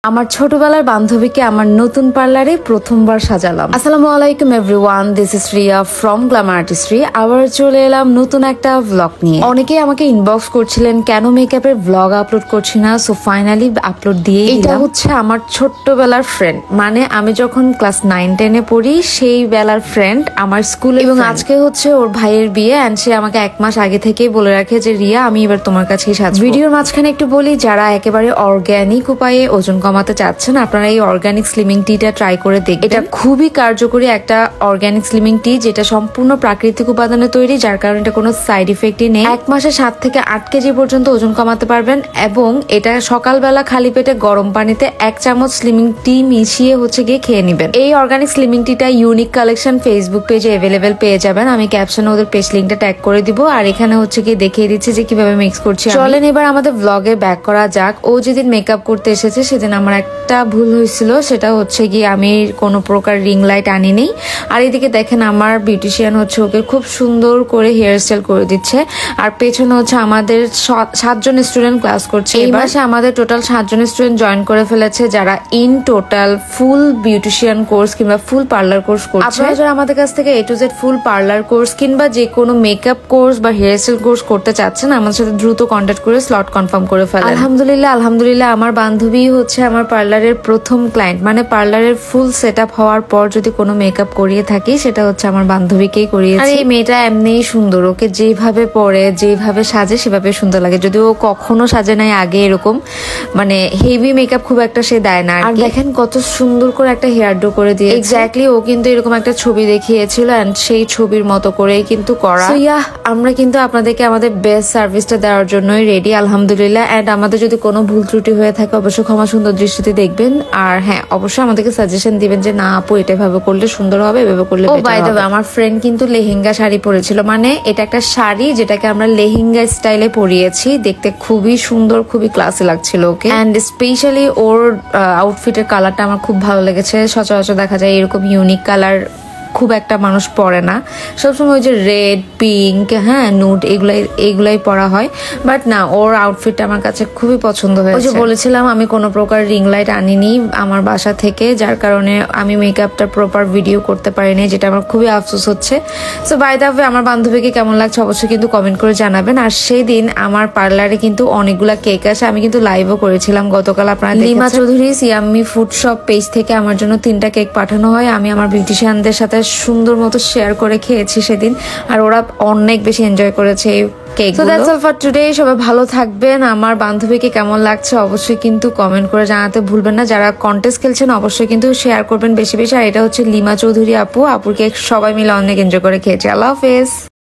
আমার ছোটবেলার বান্ধবীকে আমার নতুন পার্লারে প্রথমবার সাজালাম। আসসালামু আলাইকুম everyone, this is Riya from Glamour artistry. আবার চলে এলাম নতুন একটা ভ্লগ নিয়ে। অনেকেই আমাকে ইনবক্স করছিলেন কেন মেকআপের ভ্লগ আপলোড করছি না, সো ফাইনালি আপলোড দিয়ে দিলাম। এটা হচ্ছে আমার ছোট্টবেলার ফ্রেন্ড, মানে আমি যখন ক্লাস 9-10-এ পড়ি সেই বেলার ফ্রেন্ড, আমার স্কুলে। এবং আজকে হচ্ছে ওর ভাইয়ের বিয়ে, এন্ড সে আমাকে 1 মাস আগে থেকেই বলে রাখে যে রিয়া আমি এবার তোমার কাছেই সাজবো। ভিডিওর মাঝখানে একটু বলি, যারা একেবারে অর্গানিক উপায়ে ওজন কমাতে চাচ্ছেন আপনারা এই অর্গানিক স্লিমিং টিটা ট্রাই করে দেখবেন। এটা খুবই কার্যকরী একটা অর্গানিক স্লিমিং টি, যেটা সম্পূর্ণ প্রাকৃতিক উপাদানে তৈরি, যার কারণে এটা কোনো সাইড ইফেক্টই নেই। 1 মাসে 7 থেকে 8 কেজি পর্যন্ত ওজন কমাতে পারবেন। এবং এটা সকালবেলা খালি পেটে গরম পানিতে 1 চামচ স্লিমিং টি মিশিয়ে হচ্ছে গিয়ে খেয়ে নেবেন। এই অর্গানিক স্লিমিং টিটা ইউনিক কালেকশন ফেসবুক পেজে অ্যাভেলেবেল পেয়ে যাবেন। আমি ক্যাপশনে ওদের পেজ লিঙ্কটা ট্যাগ করে দিব, আর এখানে হচ্ছে গিয়ে দেখিয়ে দিচ্ছি যে কিভাবে মিক্স করছি। চলেন এবার আমাদের ব্লগে ব্যাক করা যাক। ও যেদিন মেকআপ করতে এসেছে সেদিন আমার একটা ভুল হয়েছিল, সেটা হচ্ছে গিয়ে আমি কোনো প্রকার রিং লাইট আনিনি। আর এদিকে দেখেন আমার বিউটিশিয়ান হচ্ছে ওকে খুব সুন্দর করে হেয়ার স্টাইল করে দিচ্ছে। আর পেছনে হচ্ছে আমাদের 7 জন স্টুডেন্ট ক্লাস করছে। এই মাসে আমাদের টোটাল 7 জন স্টুডেন্ট জয়েন করে ফেলেছে, যারা in total full beautician course কিংবা ফুল পার্লার কোর্স করছে। আপনারা যারা আমাদের কাছ থেকে A to Z full parlour course কিংবা যে কোনো মেকআপ কোর্স বা হেয়ার স্টাইল কোর্স করতে চাচ্ছেন, আমাদের সাথে দ্রুত কন্ট্যাক্ট করে স্লট কনফার্ম করে ফেলেন। আলহামদুলিল্লাহ আমার বান্ধবী হচ্ছে আমার পার্লারের প্রথম ক্লায়েন্ট। মানে পার্লারের ফুল সেট আপ হওয়ার পর যদি কোনো মেকআপ করিয়ে থাকি, সেটা হচ্ছে আমার বান্ধবীকেই করিয়েছি। আর এই মেয়েটা এমনিই সুন্দর, ওকে যেভাবে পরে যেভাবে সাজে সেভাবে সুন্দর লাগে। যদিও ও কখনো সাজে নাই আগে এরকম, মানে হেভি মেকআপ খুব একটা সে দেয় না। আর দেখেন কত সুন্দর করে একটা হেয়ার ডো করে দিয়ে। এক্স্যাক্টলি ও কিন্তু এরকম একটা ছবি দেখিয়েছিল, এন্ড সেই ছবির মতো করেই কিন্তু করা। আমরা কিন্তু আপনাদেরকে আমাদের বেস্ট সার্ভিসটা দেওয়ার জন্যই রেডি আলহামদুলিল্লাহ। এন্ড আমাদের যদি কোনো ভুল ত্রুটি হয়ে থাকে অবশ্যই ক্ষমা সুন্দর দৃষ্টিতে দেখবেন। আর হ্যাঁ, অবশ্যই আমাদেরকে সাজেশন দিবেন যে না আপু এটা ভাবে করলে সুন্দর হবে, এভাবে করলে বেটার হবে। বাই দ্য ওয়ে, আমার ফ্রেন্ড কিন্তু লেহেঙ্গা শাড়ি পরেছিল, মানে এটা একটা শাড়ি যেটাকে আমরা লেহেঙ্গা স্টাইলে পরিয়েছি। দেখতে খুবই সুন্দর, খুবই ক্লাসি লাগছিল ওকে। এন্ড স্পেশালি ওর আউটফিটের কালারটা আমার খুব ভালো লেগেছে। সচরাচর দেখা যায় এরকম ইউনিক কালার খুব একটা মানুষ পরে না, সবসময় ওই যে রেড, পিঙ্ক, হ্যাঁ নুড এগুলাই পরা হয়। বাট না, ওর আউটফিটটা আমার কাছে খুবই পছন্দ হয়েছে। ওই যে বলেছিলাম আমি কোনো প্রকার রিং লাইট আনিনি আমার বাসা থেকে, যার কারণে আমি মেকআপটা প্রপার ভিডিও করতে পারিনি, যেটা আমার খুবই আফসোস হচ্ছে। সো বাই দ্য ওয়ে, আমার বান্ধবীকে কেমন লাগছে অবশ্যই কিন্তু কমেন্ট করে জানাবেন। আর সেই দিন আমার পার্লারে কিন্তু অনেকগুলা কেক আসে, আমি কিন্তু লাইভও করেছিলাম গতকাল। আপনারা lima Chowdhury yummy food shop page থেকে আমার জন্য 3টা কেক পাঠানো হয়। আমি আমার বিউটিশিয়ানদের সাথে সুন্দর মতো শেয়ার করে খেয়েছি সেদিন, আর ওরা অনেক বেশি এনজয় করেছে এই cake. So that's all for today. সবাই ভালো থাকবেন। আমার বান্ধবীকে কেমন লাগছে অবশ্যই কিন্তু কমেন্ট করে জানাতে ভুলবেন না। যারা কন্টেস্ট খেলছেন অবশ্যই কিন্তু শেয়ার করবেন বেশি বেশি। আর এটা হচ্ছে লিমা চৌধুরী আপুর কেক, সবাই মিলে অনেক এনজয় করে খেয়েছি। আল্লাহ হাফেজ।